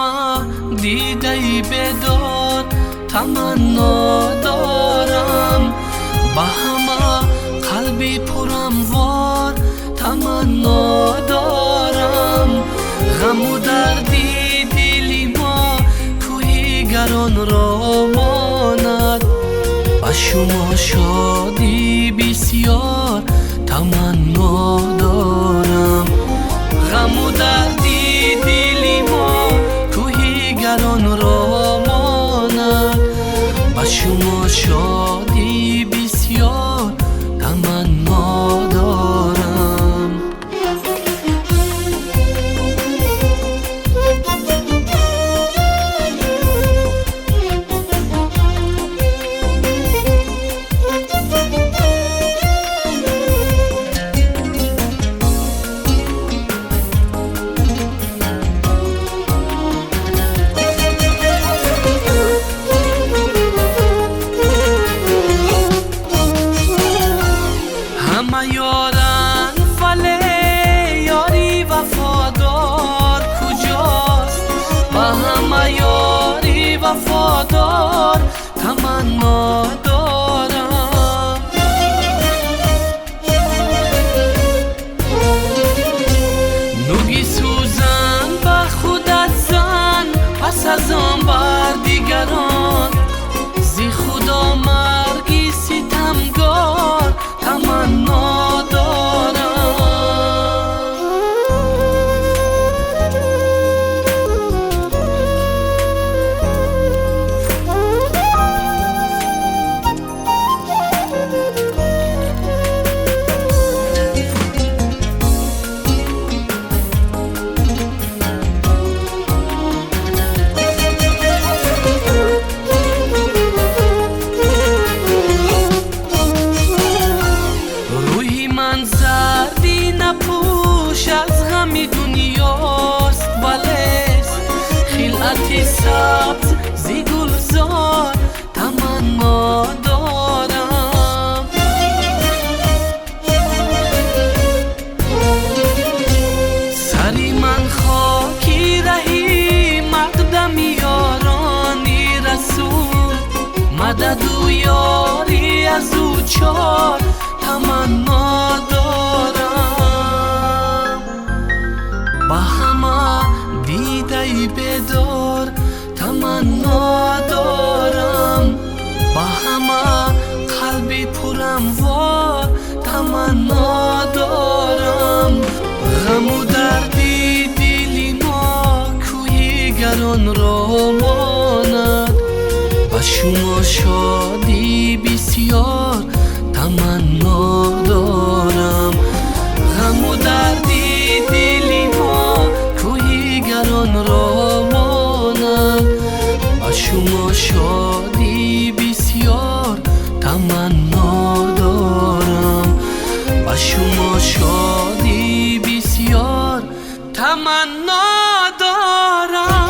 همه دیده بدار تمنا دارم، با همه قلبی پراموار تمنا دارم. غم و دردی دلی ما کوهی گران را ماند، با شما شادی بسیار تمنا دارم. غم و دردی دلی ما کوهی گران را ماند، با شما شادی بسیار تمنا دارم. همه یارن ولی یاری وفادار کجاست؟ با همه یاری وفادار تمنا دارم. نوگی سوزن به خودت زن، پس از آن بر دیگران، زی خدا مرگی ستمگار تمنا دارم. روی من زردی نپوش از غمی دنیاست، ولیست خلعتی سبز زی گلزار تمنا دارم. سری من خاکی رهی مقدم یارانی رسول، مدد و یاری از او چار تمنا دارم. با همه دیده بدار تمنا دارم، با همه قلبی پراموار تمنا دارم. غم و دردی دلی ما کوهی گران را ماند، با شما شادی بسیار تمنا دارم. غم و دردی دلی ما کوهی گران را ماند، با شما شادی بسیار تمنا دارم. با شما شادی بسیار تمنا دارم.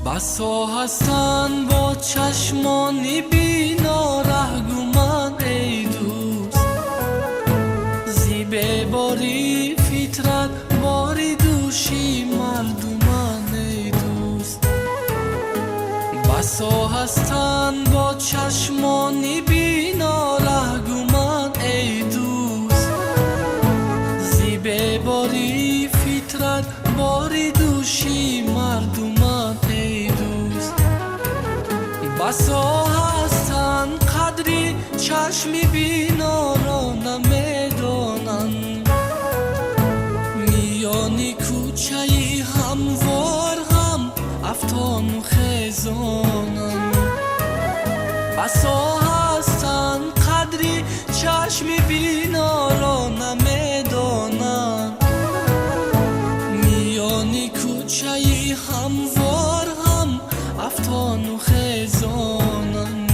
بسا هستن با چشمانی بینا رهگومن ای دوست، زیبه باری فطرت باری دوشی مردمان ای دوست. بسا هستن با چشمانی بینا رهگومن ای دوست، زیبه باری فطرت باری دوشی مردمان ای دوست. بسا هستن قدری چشمی بینا را نمیدانن، میانی کوچه‌ای هموار هم افتان و خیزانن. بسا هستن قدری چشمی بینا را نمیدانن، میانی کوچه‌ای افتان و خزانم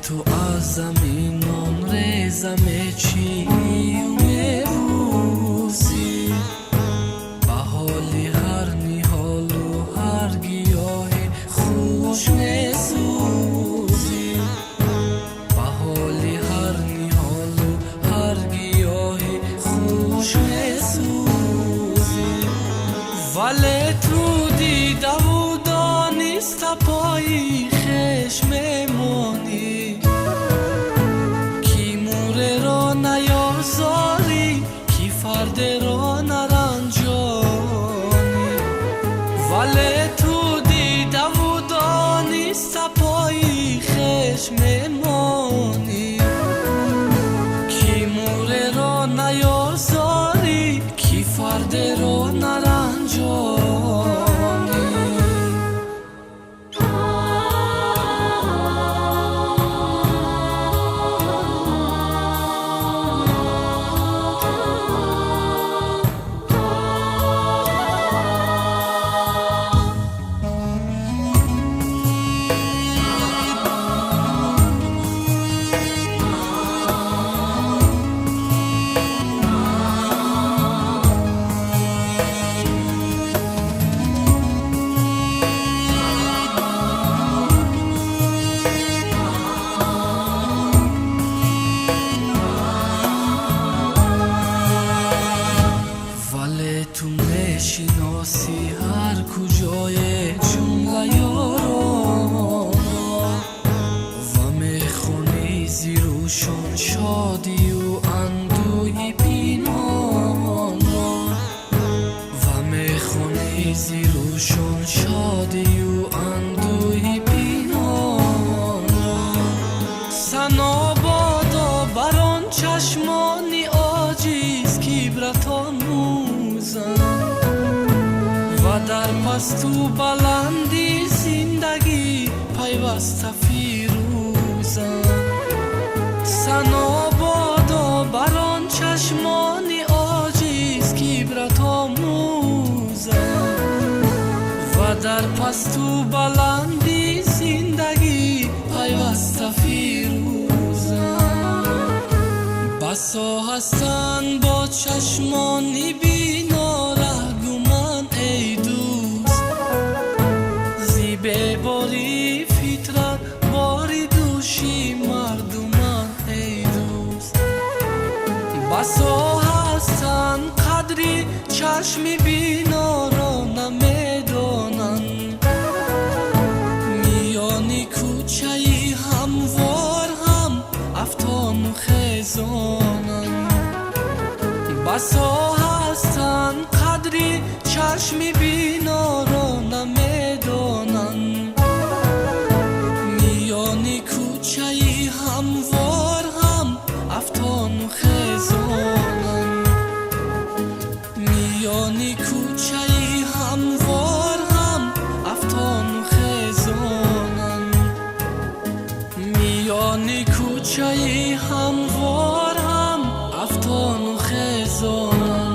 تو از زمینان ریزم چی میروزی به حالی هر نیحال و هر گیاه خوش میسوزی به حالی هر نیحال و هر گیاه خوش میسوزی ولی تو دیده و دانست پایی خشم میمانی کی فرد را نرنجانی ولی تو دیده و دانست پایی خشم میمانی کی موره را نیازاری کی فرد را نرنجانی تو میشناسی هر کجای جمله یاران و میخونی زیروشان شادی و اندوی پینان و میخونی زیروشان شادی و اندوی پینان سنا بادا بران چشمانی عاجز کبرتان و در پستو بلندی زندگی پیوسته فیروزم سنا بادا بران چشمانی عاجز کبرت آموزم و در پستو بلندی زندگی پیوسته فیروزم بسا هستن با چشمانی بینا رهگومن ای دوست زیبه باری فطرت باری دوشی مردمان ای دوست بسا هستن قدری چشمی بینا را نمیدانن میانی کوچه هموار هم افتان و خزانن بسا هستن قدری چشمی بینا را نمیدانن میانی کوچه هموار هم افتان و خزانن میانی کوچه هموار هم افتان و خزانن میانی کوچه هموار هم افتان و خزانن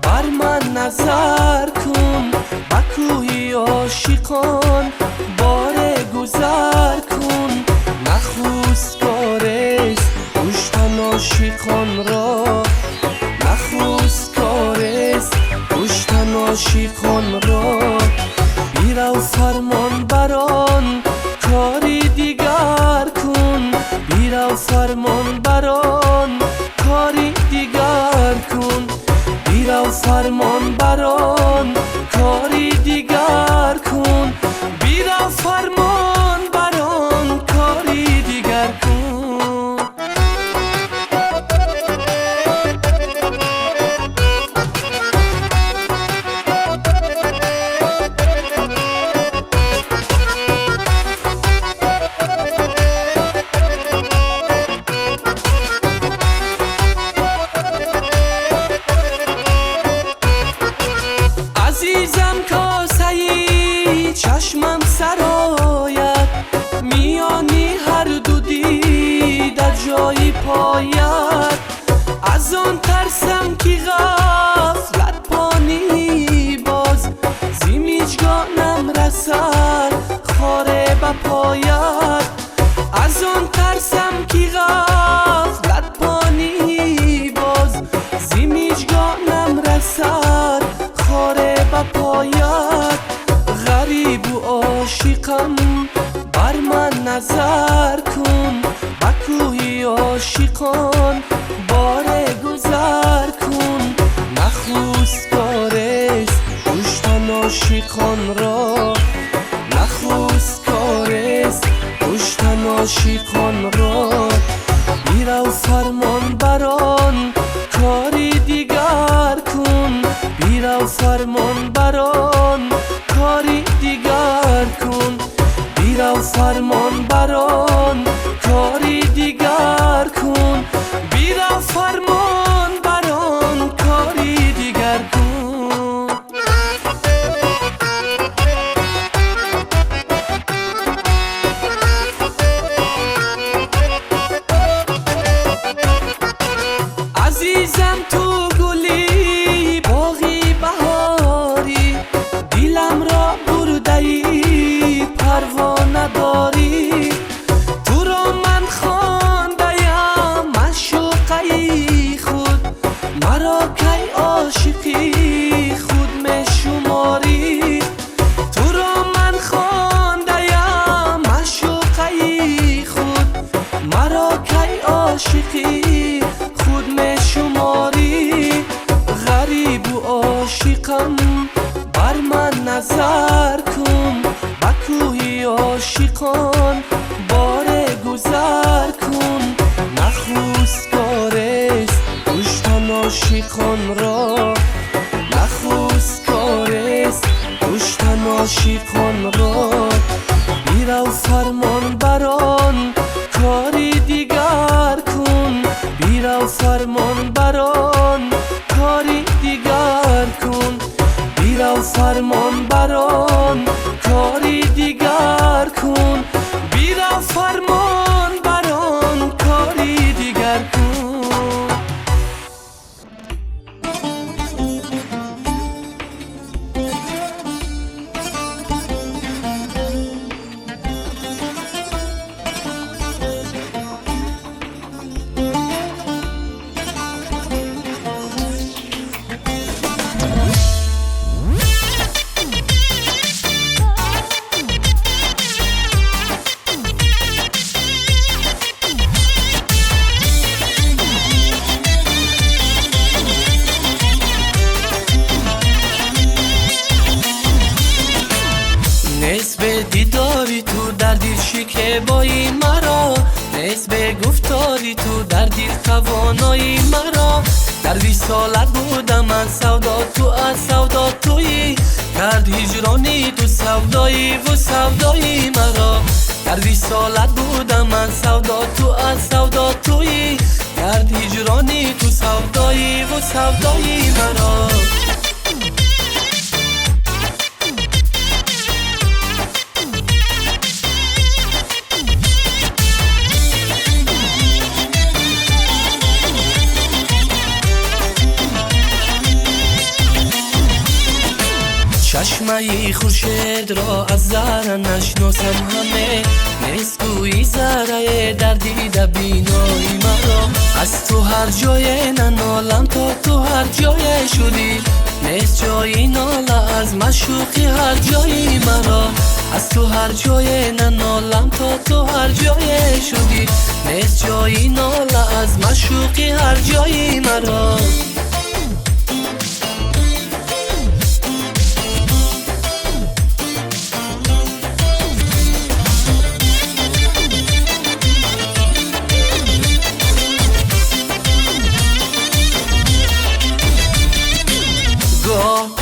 بر من نظر کن بکوی عاشقان بار گذر کن نخوست کارست کشتن عاشقان را نخوست کارست کشتن عاشقان را بیرو فرمان بران کاری دیگر کن، بیرو فرمان بران کاری دیگر کن، بیرو فرمان بران کاری دیگر کن، بیرو فرمان بران کاری دیگر کن. عزیزم کاسه‌ای چشمم سرایت، میانی هر دو در جای پایت، از آن ترسم که غفلت پانی باز، زیمیجگانم رسد خاره به پایت، از آن ترسم که غفلت پانی باز، زیمیجگانم رسد خاره به پایت. غریب و عاشقم بر من نظر کن، به کوهی عاشقان باره گذر کن، نخست کارست کشتن عاشقان را، نخست کارست کشتن عاشقان را، بیرو فرمان بران کاری دیگر کن، بیرو فرمان بران کاری دیگر کن، بیرو فرمان بران کاری دیگر کن، بیرو فرمان بران کاری دیگر کن. عزیزم تو گلی باغی بهاری، دلم را برده‌ای پروا نداری، تو را من خوانده‌ام معشوقه خود، مرا کی عاشقی خود می شماری، تو را من خوانده‌ام معشوقه خود، مرا کی عاشقی خود می شماری. غریب و عاشقم بر من نظر کن، به کوهی عاشقان باره گذر کن، نخست کارست کشتن عاشقان را، نخست کارست کشتن عاشقان را، بیرو فرمان بران کاری دیگر کن، بیرو فرمان بران کاری دیگر کن، بیرو فرمان بران کاری دیگر کن، بیرو فرمان بران کاری دیگر کن. نسبه دیداری تو در دل شکیبایی مرا، نسبه گفتاری تو در دل توانایی مرا، در وصالت بودم من سودا تو از سودا تویی، کرد هجرانی تو سودایی و سودایی مرا، در وصالت بودم من سودا تو از سودا تویی، کرد هجرانی تو سودایی و سودایی مرا. چشمه خورشید را از ذره نشناسم همه، نیست گویی ذره در دیده بینایی مرا، از تو هر جای ننالم تا تو هر جای شدی، نیست جایی ناله از مشوقی هر جایی مرا، از تو هر جای ننالم تا تو هر جای شدی نیست جایی ناله از مشوقی هر جایی مرا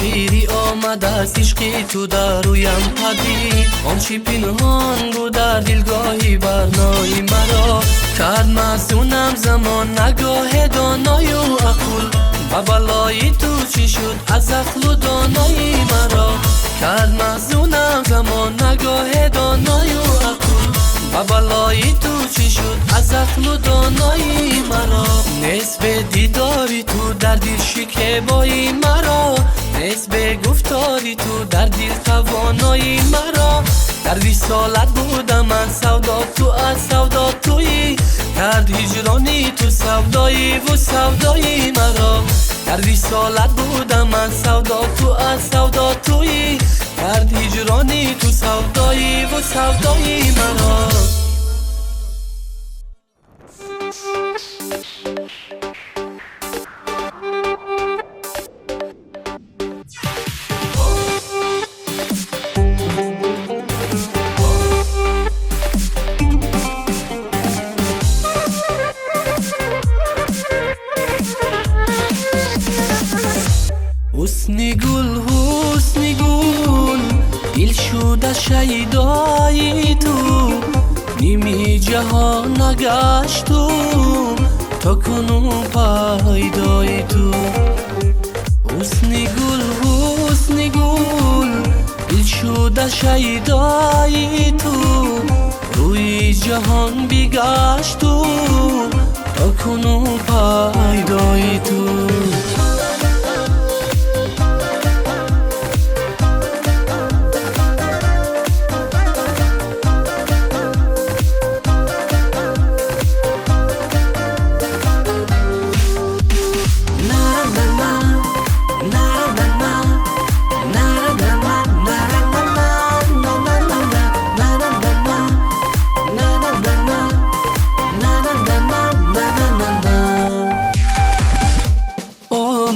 پیری آمد از عشقی تو در رویم پدید آنچی پنهان بود در دلگاهی برنایی مرا کرد مزونم زمان نگاه دانای و عقل و بلای تو چی شد از عقل و دانایی مرا کرد مزونم زمان نگاه دانای و عقل و بلای تو چی شد از عقل و دانایی مرا نیست به دیداری تو در دل شکیبایی مرا نیست به گفتاری تو در دل توانایی مرا در وصالت بودم من سودا تو از سودا تویی کرد هجرانی تو سودایی و سودایی مرا در وصالت بودم من سودا تو از سودا تویی کرد هجرانی تو سودایی و سودایی مرا حسنی گل دل شده شیدایی تو نیمی جهان نگشتم تا کنون پیدای تو حسنی گل دل شده شیدایی تو روی جهان بگشتم تا کنون پیدای تو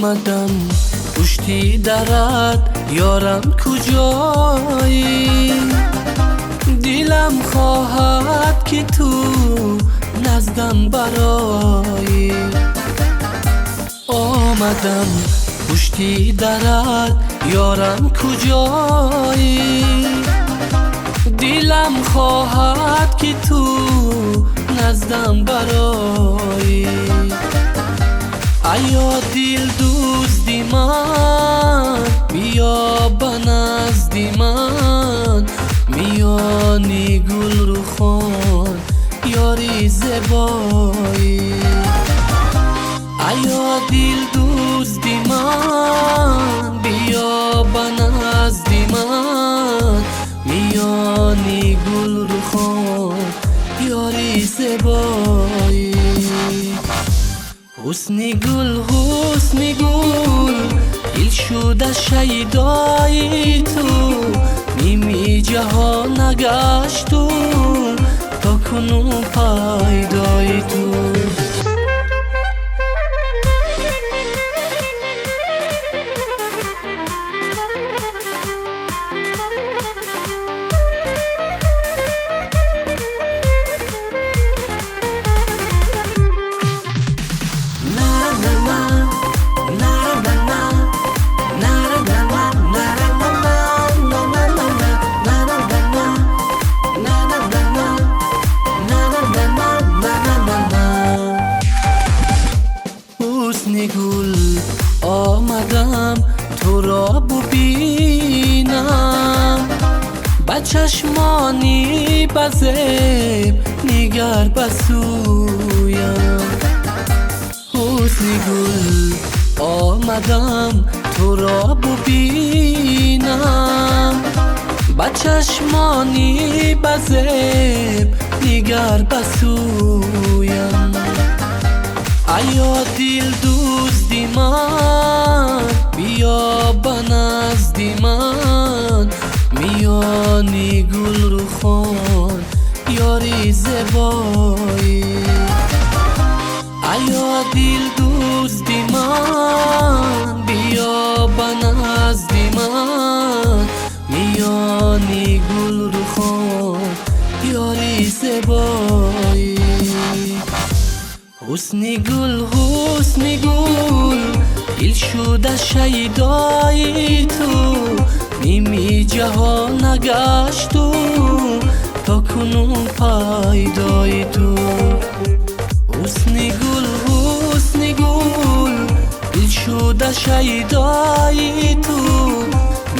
آمدم پشتی درت یارم کجایی دلم خواهد که تو نزدم برایی آمدم پشتی درت یارم کجایی دلم خواهد که تو نزدم برایی ایا دل دوستی من بیا بنزدی من میانی گل رو خان یاری زبایی ایا دل دوستی من بیا بنزدی من میانی گل رو خان یاری زبایی حسنی گل دل شده شیدایی تو نیمی جهان نگشتم تا کنون پیدای تو گل آمدم تو را ببینم با چشمانی بزم نگر بسویم حسنی گل آمدم تو را ببینم با چشمانی بزم نگر بسویم ایا دل دوستی من بیا بنزدی من میانی گل رو خان یاری زبایی ایا دل دوستی من بیا بنزدی من میانی گل رو خان یاری زبایی حسنی گل دل شده شیدای تو نیمی جهان نگشتو تا کنون پیدای تو حسنی گل دل شده شیدای تو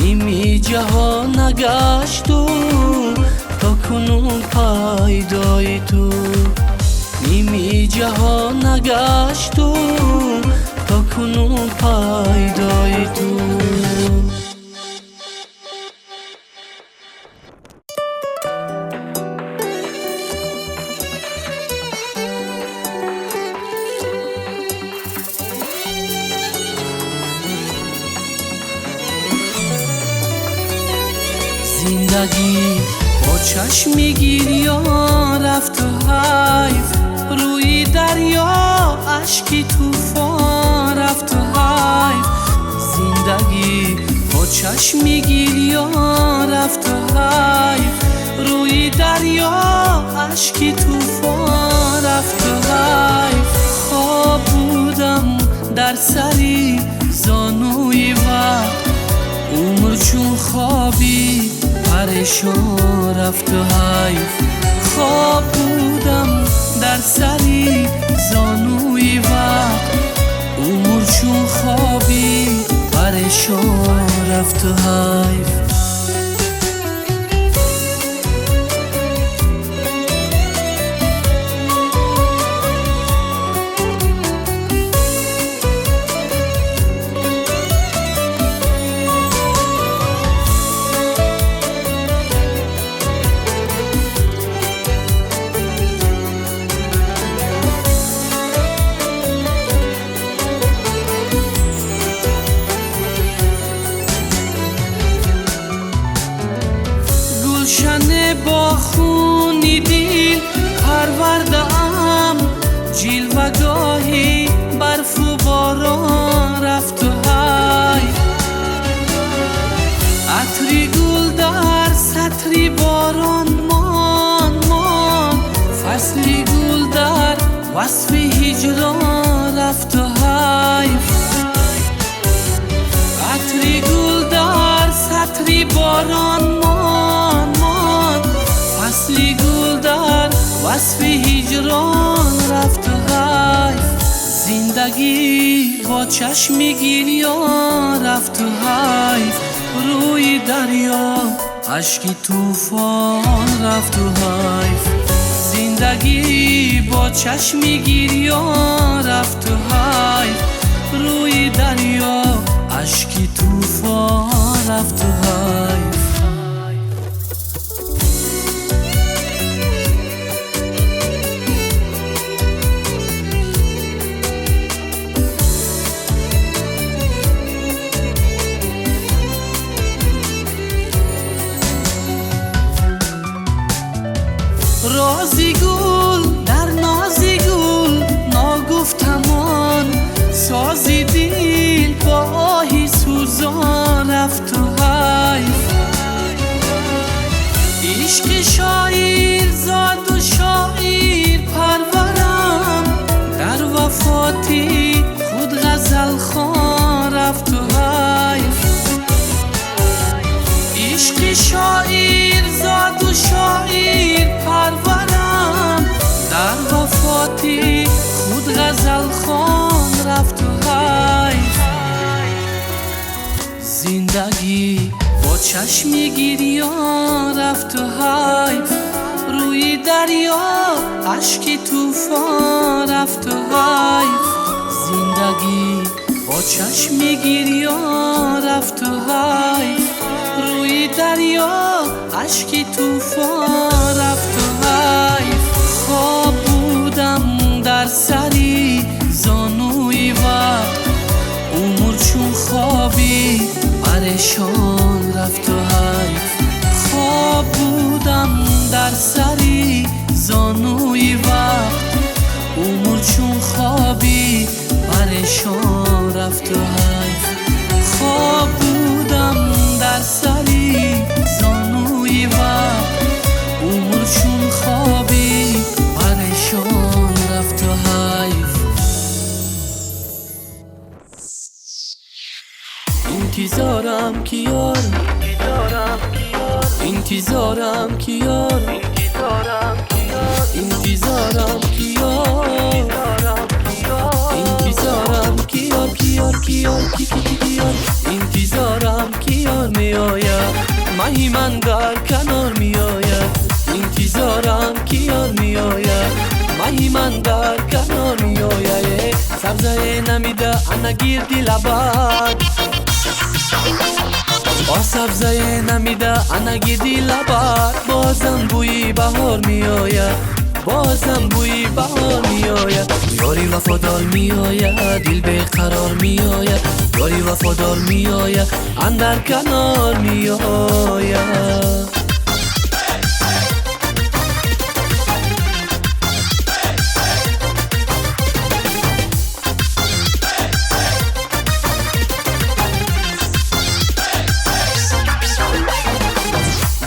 نیمی جهان نگشتو تا کنون پیدای تو نیمی جهان نگشتو تا کنون پیدای تو زندگی با چشم گیریا رفت و حیف روی دریا اشکی توفان رفت و حیف زندگی با چشم گیریا رفت و حیف روی دریا اشکی توفان رفت و حیف خواب بودم در سری زانوی وقت عمر چون خوابی پریشان رفت و حیف خواب بودم در سری زانوی وقت عمر چون خوابی پریشان رفت و حیف گلشن با خونی دل پرورده‌ام جلوه‌گاهی برف و باران رفت و حیف عطری گل در سطری باران مان فصلی گل در وصف هجران رفت و حیف عطری گل در سطری باران فصلی گل در وصف هجران رفت و حیف زندگی با چشم گیریا رفت و حیف روی دریا اشکی توفان رفت و حیف زندگی با چشم گیریا رفت و حیف روی دریا اشکی توفان رفت و حیف رازی گل در نازی گل ناگفتمان سازی دل با آهی سوزان رفت و حیف عشق شاعر زاد و شاعر پرورم در وفاتی خود غزل خوان رفت و حیف عشق شاعر زاد و شاعر پرورم در وفاتی خود غزل خوان رفت و حیف زندگی با چشم گیریا رفت و حیف روی دریا اشکی توفان رفت و حیف زندگی با چشم گیریا رفت و حیف روی دریا اشکی توفان رفت و حیف خواب بودم در سری زانوی وقت عمر چون خوابی پریشان رفت و حیف در سری زانوی وقت عمر چون خوابی پریشان رفت و حیف خواب بودم در سری زانوی وقت عمر چون خوابی پریشان رفت و حیف انتظارم کی یار انتظارم کی یار انتظارم کی یار انتظارم کی یار کی یار کی یار کی یار انتظارم کی یار می آید ماهی من در کنار می آید انتظارم کی یار می آید ماهی من در کنار می آید سبزه نمیده انا گیردی لبد سبزه نمیده انا گیردی لبد بازم بوی بهار می آید بازم بوی بهار می آید یاری وفادار می آید دل به قرار می آید یاری وفادار می آید اندر کنار می آید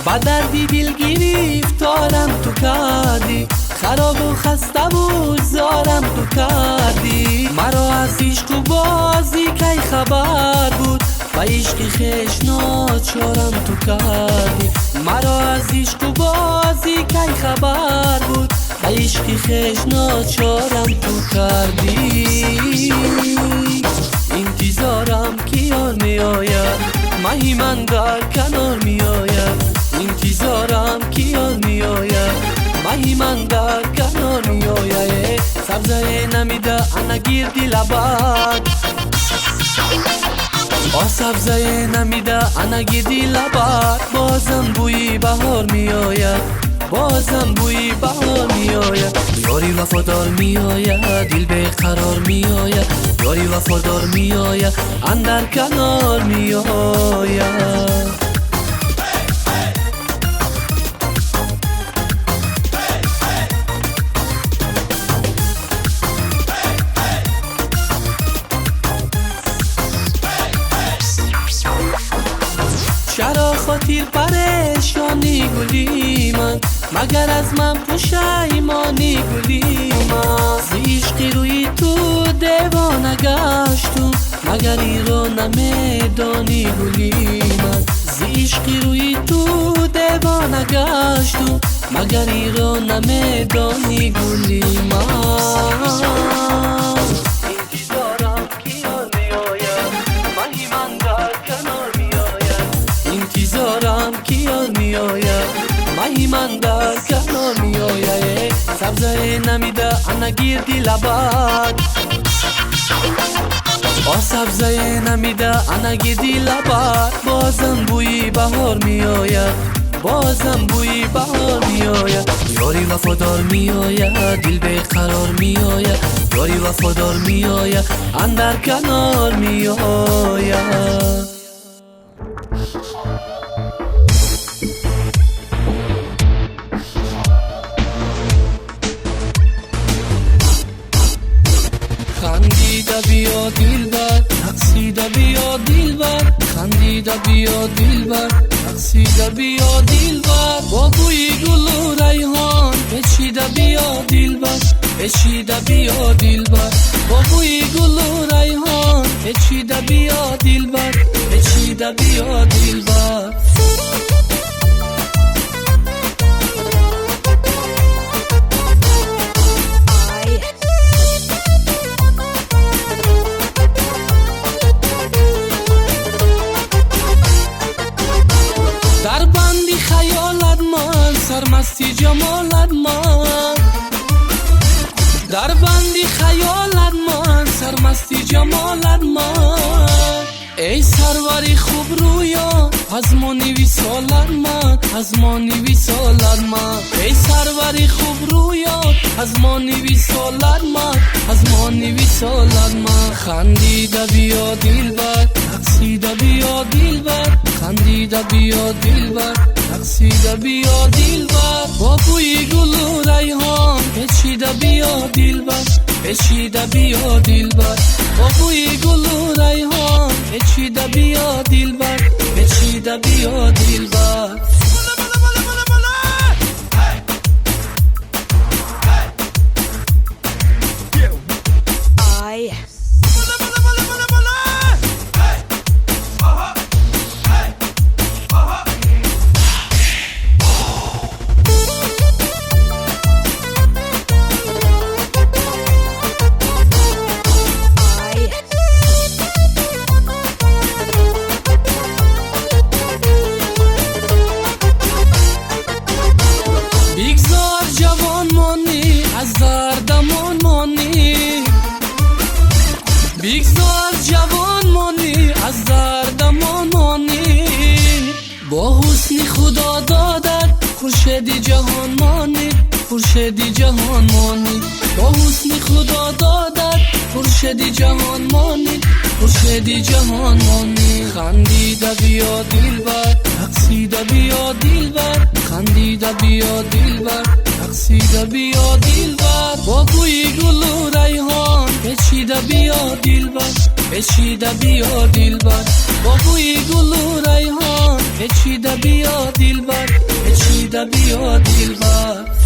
با دردی دل گرفتارم تو کردی خراب و خسته و زارم تو کردی مرا از عشق و بازی کی خبر بود با عشق خویش ناچارم تو کردی مرا از عشق و بازی کی خبر بود با عشق خویش ناچارم تو کردی انتظارم کی یار می آید ماهی من در کنار می آید انتظارم کی یار می آید ماهی من در کنار می آید سبزه نمیده انا گیردی لبد سبزه نمیده انا گیردی لبد بازم بوی بهار می آید بازم بوی بهار می آید یاری وفادار می آید دل به قرار می آید یاری وفادار می آید اندر کنار می آید چرا خاطر پریشانی گلی من مگر از من پشیمانی گلی من ز عشق روی تو دیوانه گشتم مگر این رو نمیدانی گلی من ز عشق روی تو دیوانه گشتم مگر این رو نمیدانی گلی من انتظارم کی یار می آید ماهی من در کنار می آید سبزه نمیده انا گیردی لبد سبزه نمیده انا گیردی لبد بازم بوی بهار می آید بازم بوی بهار می آید یاری وفادار می آید دل به قرار می آید یاری وفادار می آید اندر کنار می آید خندیده بیا دلبر رقصیده بیا دلبر خندیده بیا دلبر رقصیده بیا دلبر با بوی گل و ریحان بچیده بیا دلبر بچیده بیا دلبر با بوی گل و ریحان بچیده بیا دلبر بچیده بیا دلبر در بندی خیالت من سرمستی جمالت من در بندی خیالت من سرمستی جمالت من ای سروری خوب رویا از ما نویسالت من از ما نویسالت من ای سروری خوب رویا از ما نویسالت من از ما نویسالت من خندیده بیا دلبر رقصیده بیا دلبر خندیده بیا دلبر رقصیده بیا دلبر با بوی گل و ریحان پیچیده بیا دلبر پیچیده بیا دلبر با بوی گل و ریحان پیچیده بیا دلبر پیچیده بیا دلبر بگذار جوان مانی از دردمان مانی بگذار جوان مانی از دردمان مانی با حسن خدا دادت خورشید جهان مانی خورشید جهان مانی با حسن خدا دادت خورشید جهان مانی خورشید جهان مانی خندیده بیا دلبر رقصیده بیا دلبر خندیده بیا دلبر رقصیده بیا دلبر با بوی گل و ریحان پیچیده بیا دلبر پیچیده بیا دلبر با بوی گل و ریحان پیچیده بیا دلبر پیچیده بیا دلبر